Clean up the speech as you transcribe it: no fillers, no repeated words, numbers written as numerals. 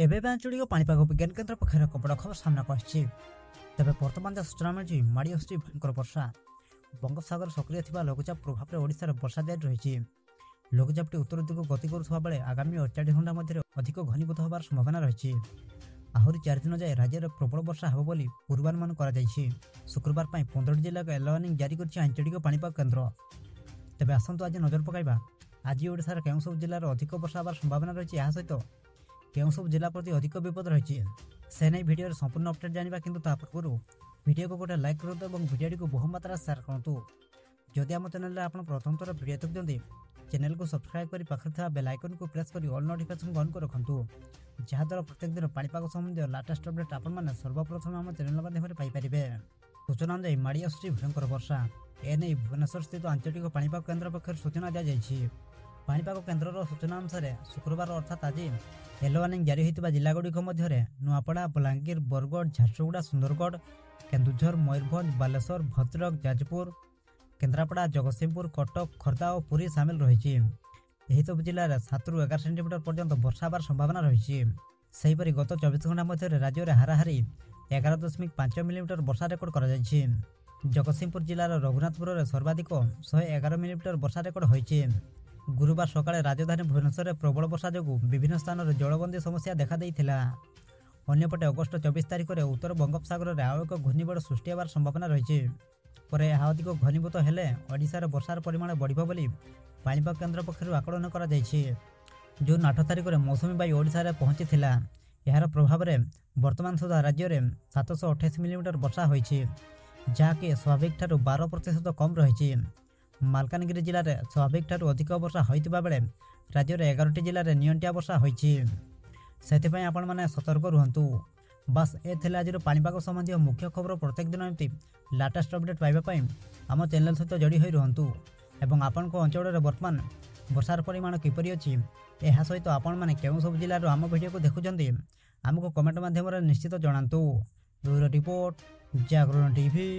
ଏବେ ଆଞ୍ଚଳିକ ପାଣିପାଗ ବିଜ୍ଞାନ କେନ୍ଦ୍ର ପକ୍ଷରୁ ଏକ ବଡ଼ ଖବର ସାମ୍ନାକୁ ଆସିଛି। ତେବେ ବର୍ତ୍ତମାନ ଯାହା ସୂଚନା ମିଳୁଛି, ମାଡ଼ି ଆସୁଛି ଭୟଙ୍କର ବର୍ଷା। ବଙ୍ଗୋପସାଗର ସକ୍ରିୟ ଥିବା ଲଘୁଚାପ ପ୍ରଭାବରେ ଓଡ଼ିଶାରେ ବର୍ଷା ଜାରି ରହିଛି। ଲଘୁଚାପଟି ଉତ୍ତର ଦିଗକୁ ଗତି କରୁଥିବା ବେଳେ ଆଗାମୀ 48 ଘଣ୍ଟା ମଧ୍ୟରେ ଅଧିକ ଘନୀଭୂତ ହେବାର ସମ୍ଭାବନା ରହିଛି। ଆହୁରି 4 ଦିନ ଯାଏ ରାଜ୍ୟରେ ପ୍ରବଳ ବର୍ଷା ହେବ ବୋଲି ପୂର୍ବାନୁମାନ କରାଯାଇଛି। ଶୁକ୍ରବାର ପାଇଁ 15 ଜିଲ୍ଲାକୁ ୟେଲୋ ୱାର୍ଣ୍ଣିଂ ଜାରି କରିଛି ଆଞ୍ଚଳିକ ପାଣିପାଗ କେନ୍ଦ୍ର। ତେବେ ଆସନ୍ତୁ ଆଜି ନଜର ପକାଇବା ଆଜି ଓଡ଼ିଶାର କେଉଁ ସବୁ ଜିଲ୍ଲାରେ ଅଧିକ ବର୍ଷା ହେବାର ସମ୍ଭାବନା ରହିଛି, ଏହା ସହିତ କେଉଁ ସବୁ ଜିଲ୍ଲା ପ୍ରତି ଅଧିକ ବିପଦ ରହିଛି ସେ ନେଇ ଭିଡ଼ିଓରେ ସମ୍ପୂର୍ଣ୍ଣ ଅପଡେଟ୍ ଜାଣିବା। କିନ୍ତୁ ତା ପୂର୍ବରୁ ଭିଡ଼ିଓକୁ ଗୋଟେ ଲାଇକ୍ କରନ୍ତୁ ଏବଂ ଭିଡ଼ିଓଟିକୁ ବହୁ ମାତ୍ରାରେ ସେୟାର କରନ୍ତୁ। ଯଦି ଆମ ଚ୍ୟାନେଲରେ ଆପଣ ପ୍ରଥମ ଥର ଭିଡ଼ିଓ ଦେଖୁଛନ୍ତି, ଚ୍ୟାନେଲକୁ ସବସ୍କ୍ରାଇବ୍ କରି ପାଖରେ ଥିବା ବେଲ୍ ଆଇକନକୁ ପ୍ରେସ୍ କରି ଅଲ୍ ନୋଟିଫିକେସନକୁ ଅନ୍ କରି ରଖନ୍ତୁ, ଯାହାଦ୍ୱାରା ପ୍ରତ୍ୟେକ ଦିନ ପାଣିପାଗ ସମ୍ବନ୍ଧୀୟ ଲାଟେଷ୍ଟ ଅପଡେଟ୍ ଆପଣମାନେ ସର୍ବପ୍ରଥମେ ଆମ ଚ୍ୟାନେଲ ମାଧ୍ୟମରେ ପାଇପାରିବେ। ସୂଚନା ଅନୁଯାୟୀ ମାଡ଼ି ଆସୁଛି ଭୟଙ୍କର ବର୍ଷା। ଏନେଇ ଭୁବନେଶ୍ୱର ସ୍ଥିତ ଆଞ୍ଚଳିକ ପାଣିପାଗ କେନ୍ଦ୍ର ପକ୍ଷରୁ ସୂଚନା ଦିଆଯାଇଛି। ପାଣିପାଗ କେନ୍ଦ୍ରର ସୂଚନା ଅନୁସାରେ ଶୁକ୍ରବାର ଅର୍ଥାତ୍ ଆଜି ୟେଲୋ ୱାର୍ଣ୍ଣିଂ ଜାରି ହୋଇଥିବା ଜିଲ୍ଲାଗୁଡ଼ିକ ମଧ୍ୟରେ ନୂଆପଡ଼ା, ବଲାଙ୍ଗୀର, ବରଗଡ଼, ଝାରସୁଗୁଡ଼ା, ସୁନ୍ଦରଗଡ଼, କେନ୍ଦୁଝର, ମୟୂରଭଞ୍ଜ, ବାଲେଶ୍ୱର, ଭଦ୍ରକ, ଯାଜପୁର, କେନ୍ଦ୍ରାପଡ଼ା, ଜଗତସିଂହପୁର, କଟକ, ଖୋର୍ଦ୍ଧା ଓ ପୁରୀ ସାମିଲ ରହିଛି। ଏହିସବୁ ଜିଲ୍ଲାରେ 7ରୁ 11 ସେଣ୍ଟିମିଟର ପର୍ଯ୍ୟନ୍ତ ବର୍ଷା ହେବାର ସମ୍ଭାବନା ରହିଛି। ସେହିପରି ଗତ 24 ଘଣ୍ଟା ମଧ୍ୟରେ ରାଜ୍ୟରେ ହାରାହାରି 11.5 ମିଲିମିଟର ବର୍ଷା ରେକର୍ଡ କରାଯାଇଛି। ଜଗତସିଂହପୁର ଜିଲ୍ଲାର ରଘୁନାଥପୁରରେ ସର୍ବାଧିକ 111 ମିଲିମିଟର ବର୍ଷା ରେକର୍ଡ ହୋଇଛି। ଗୁରୁବାର ସକାଳେ ରାଜଧାନୀ ଭୁବନେଶ୍ୱରରେ ପ୍ରବଳ ବର୍ଷା ଯୋଗୁଁ ବିଭିନ୍ନ ସ୍ଥାନରେ ଜଳବନ୍ଦୀ ସମସ୍ୟା ଦେଖାଦେଇଥିଲା। ଅନ୍ୟପଟେ ଅଗଷ୍ଟ 24 ତାରିଖରେ ଉତ୍ତର ବଙ୍ଗୋପସାଗରରେ ଆଉ ଏକ ଘୂର୍ଣ୍ଣିବଳୟ ସୃଷ୍ଟି ହେବାର ସମ୍ଭାବନା ରହିଛି। ପରେ ଏହା ଅଧିକ ଘନୀଭୂତ ହେଲେ ଓଡ଼ିଶାରେ ବର୍ଷାର ପରିମାଣ ବଢ଼ିବ ବୋଲି ପାଣିପାଗ କେନ୍ଦ୍ର ପକ୍ଷରୁ ଆକଳନ କରାଯାଇଛି। ଜୁନ୍ 8 ତାରିଖରେ ମୌସୁମୀ ବାୟୁ ଓଡ଼ିଶାରେ ପହଞ୍ଚିଥିଲା। ଏହାର ପ୍ରଭାବରେ ବର୍ତ୍ତମାନ ସୁଦ୍ଧା ରାଜ୍ୟରେ 728 ମିଲିମିଟର ବର୍ଷା ହୋଇଛି, ଯାହାକି ସ୍ୱାଭାବିକଠାରୁ 12% କମ୍ ରହିଛି। ମାଲକାନଗିରି ଜିଲ୍ଲାରେ ସ୍ୱାଭାବିକଠାରୁ ଅଧିକ ବର୍ଷା ହୋଇଥିବା ବେଳେ ରାଜ୍ୟର 11ଟି ଜିଲ୍ଲାରେ ନିଅଣ୍ଟିଆ ବର୍ଷା ହୋଇଛି। ସେଥିପାଇଁ ଆପଣମାନେ ସତର୍କ ରୁହନ୍ତୁ। ବାସ୍ ଏ ଥିଲା ଆଜିର ପାଣିପାଗ ସମ୍ବନ୍ଧୀୟ ମୁଖ୍ୟ ଖବର। ପ୍ରତ୍ୟେକ ଦିନ ଏମିତି ଲାଟେଷ୍ଟ ଅପଡେଟ୍ ପାଇବା ପାଇଁ ଆମ ଚ୍ୟାନେଲ ସହିତ ଯୋଡ଼ି ହୋଇ ରୁହନ୍ତୁ ଏବଂ ଆପଣଙ୍କ ଅଞ୍ଚଳରେ ବର୍ତ୍ତମାନ ବର୍ଷାର ପରିମାଣ କିପରି ଅଛି, ଏହା ସହିତ ଆପଣମାନେ କେଉଁ ସବୁ ଜିଲ୍ଲାରୁ ଆମ ଭିଡ଼ିଓକୁ ଦେଖୁଛନ୍ତି ଆମକୁ କମେଣ୍ଟ ମାଧ୍ୟମରେ ନିଶ୍ଚିତ ଜଣାନ୍ତୁ। ବ୍ୟୁରୋ ରିପୋର୍ଟ, ଜାଗରଣ ଟିଭି।